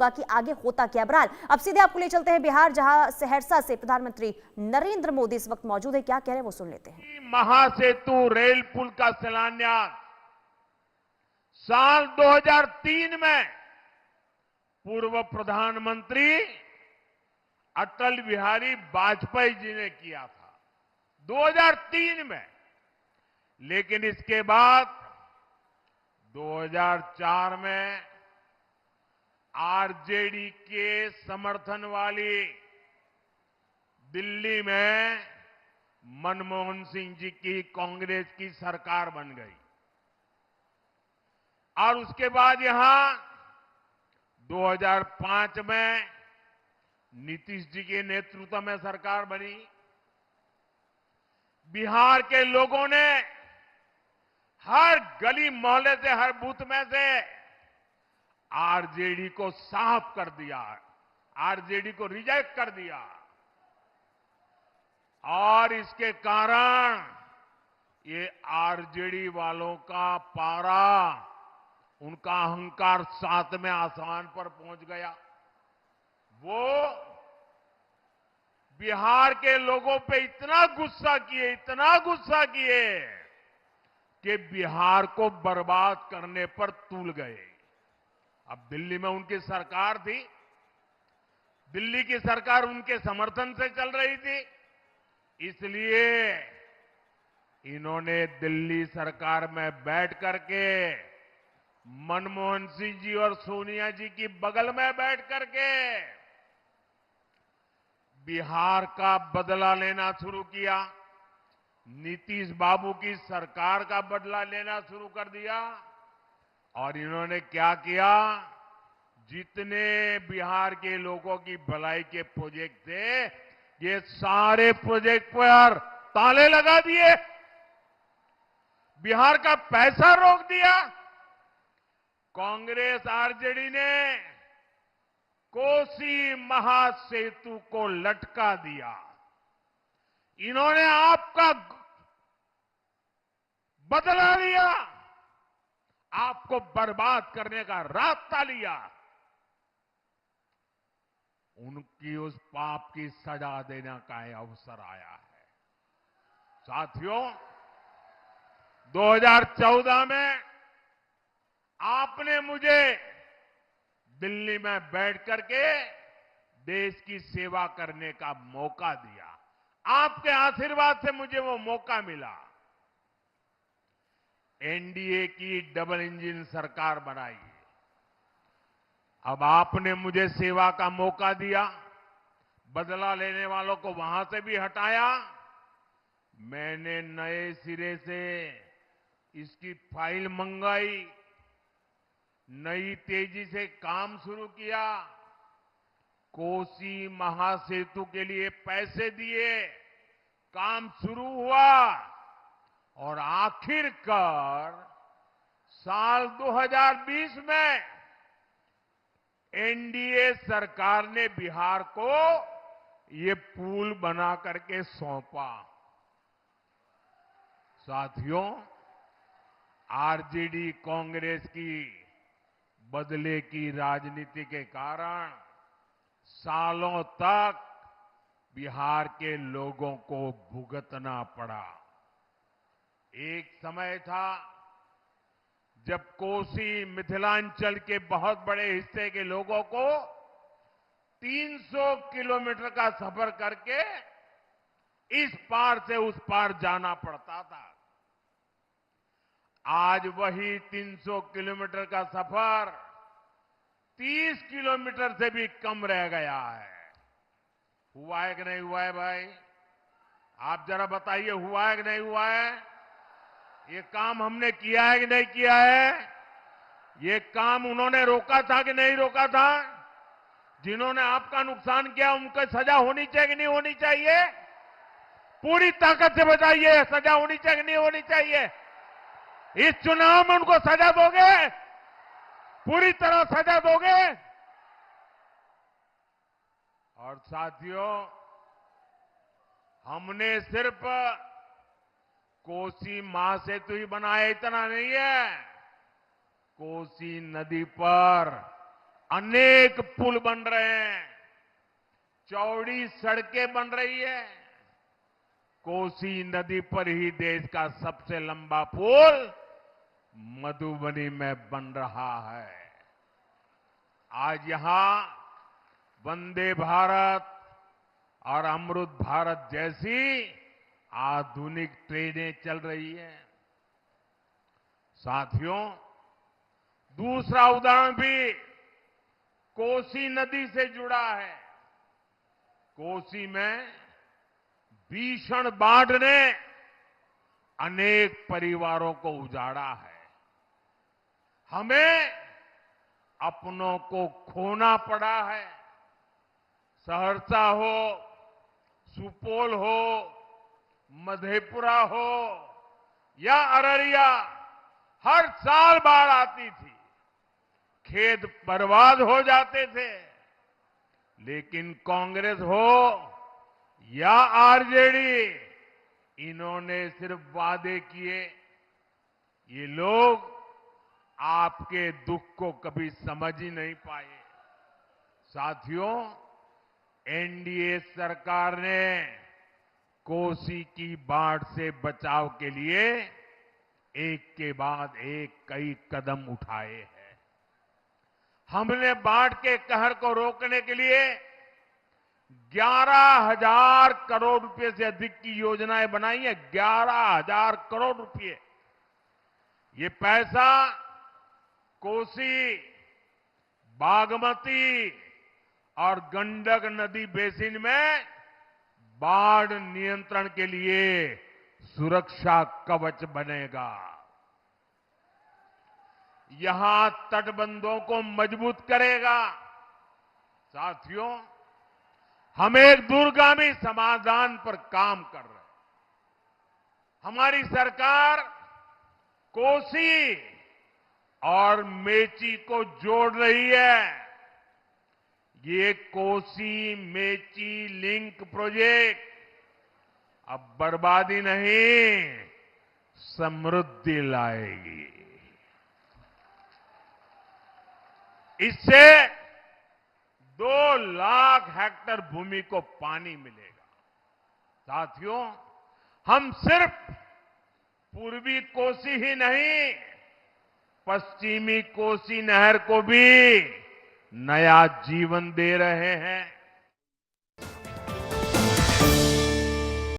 कि आगे होता क्या। बहरहाल अब सीधे आपको ले चलते हैं बिहार, जहां सहरसा से प्रधानमंत्री नरेंद्र मोदी इस वक्त मौजूद है। क्या कह रहे हैं वो सुन लेते हैं। महासेतु रेल पुल का शिलान्यास साल 2003 में पूर्व प्रधानमंत्री अटल बिहारी वाजपेयी जी ने किया था, 2003 में। लेकिन इसके बाद 2004 में आरजेडी के समर्थन वाली दिल्ली में मनमोहन सिंह जी की कांग्रेस की सरकार बन गई और उसके बाद यहां 2005 में नीतीश जी के नेतृत्व में सरकार बनी। बिहार के लोगों ने हर गली मोहल्ले से, हर बूथ में से आरजेडी को साफ कर दिया, आरजेडी को रिजेक्ट कर दिया और इसके कारण ये आरजेडी वालों का पारा, उनका अहंकार 7वें आसमान पर पहुंच गया। वो बिहार के लोगों पे इतना गुस्सा किए कि बिहार को बर्बाद करने पर तुल गए। अब दिल्ली में उनकी सरकार थी, दिल्ली की सरकार उनके समर्थन से चल रही थी, इसलिए इन्होंने दिल्ली सरकार में बैठ करके मनमोहन सिंह जी और सोनिया जी की बगल में बैठ करके बिहार का बदला लेना शुरू किया, नीतीश बाबू की सरकार का बदला लेना शुरू कर दिया। और इन्होंने क्या किया, जितने बिहार के लोगों की भलाई के प्रोजेक्ट थे, ये सारे प्रोजेक्ट पर ताले लगा दिए, बिहार का पैसा रोक दिया। कांग्रेस आरजेडी ने कोसी महासेतु को लटका दिया। इन्होंने आपका बदला लिया, आपको बर्बाद करने का रास्ता लिया। उनकी उस पाप की सजा देने का अवसर आया है। साथियों, 2014 में आपने मुझे दिल्ली में बैठ करके देश की सेवा करने का मौका दिया, आपके आशीर्वाद से मुझे वो मौका मिला। एनडीए की डबल इंजन सरकार बनाई, अब आपने मुझे सेवा का मौका दिया, बदला लेने वालों को वहां से भी हटाया, मैंने नए सिरे से इसकी फाइल मंगाई, नई तेजी से काम शुरू किया, कोसी महासेतु के लिए पैसे दिए, काम शुरू हुआ और आखिरकार साल 2020 में एनडीए सरकार ने बिहार को ये पुल बना करके सौंपा। साथियों, आरजेडी कांग्रेस की बदले की राजनीति के कारण सालों तक बिहार के लोगों को भुगतना पड़ा। एक समय था जब कोसी मिथिलांचल के बहुत बड़े हिस्से के लोगों को 300 किलोमीटर का सफर करके इस पार से उस पार जाना पड़ता था। आज वही 300 किलोमीटर का सफर 30 किलोमीटर से भी कम रह गया है। हुआ है कि नहीं हुआ है भाई? आप जरा बताइए, हुआ है कि नहीं हुआ है? ये काम हमने किया है कि नहीं किया है? ये काम उन्होंने रोका था कि नहीं रोका था? जिन्होंने आपका नुकसान किया उनको सजा होनी चाहिए कि नहीं होनी चाहिए? पूरी ताकत से बताइए, सजा होनी चाहिए कि नहीं होनी चाहिए? इस चुनाव में उनको सजा दोगे? पूरी तरह सजा दोगे? और साथियों, हमने सिर्फ कोसी महासेतु ही बनाया इतना नहीं है, कोसी नदी पर अनेक पुल बन रहे हैं, चौड़ी सड़कें बन रही है। कोसी नदी पर ही देश का सबसे लंबा पुल मधुबनी में बन रहा है। आज यहां वंदे भारत और अमृत भारत जैसी आधुनिक ट्रेनें चल रही हैं। साथियों, दूसरा उदाहरण भी कोसी नदी से जुड़ा है। कोसी में भीषण बाढ़ ने अनेक परिवारों को उजाड़ा है। हमें अपनों को खोना पड़ा है। सहरसा हो, सुपौल हो, मधेपुरा हो या अररिया, हर साल बाढ़ आती थी, खेत बर्बाद हो जाते थे। लेकिन कांग्रेस हो या आरजेडी, इन्होंने सिर्फ वादे किए। ये लोग आपके दुख को कभी समझ ही नहीं पाए। साथियों, एनडीए सरकार ने कोसी की बाढ़ से बचाव के लिए एक के बाद एक कई कदम उठाए हैं। हमने बाढ़ के कहर को रोकने के लिए 11,000 करोड़ रुपए से अधिक की योजनाएं बनाई है। 11,000 करोड़ रुपए। ये पैसा कोसी, बागमती और गंडक नदी बेसिन में बाढ़ नियंत्रण के लिए सुरक्षा कवच बनेगा। यहां तटबंधों को मजबूत करेगा। साथियों, हम एक दूरगामी समाधान पर काम कर रहे हैं। हमारी सरकार कोसी और मेची को जोड़ रही है। ये कोसी मेची लिंक प्रोजेक्ट अब बर्बादी नहीं, समृद्धि लाएगी। इससे 2 लाख हेक्टेयर भूमि को पानी मिलेगा। साथियों, हम सिर्फ पूर्वी कोसी ही नहीं, पश्चिमी कोसी नहर को भी नया जीवन दे रहे हैं।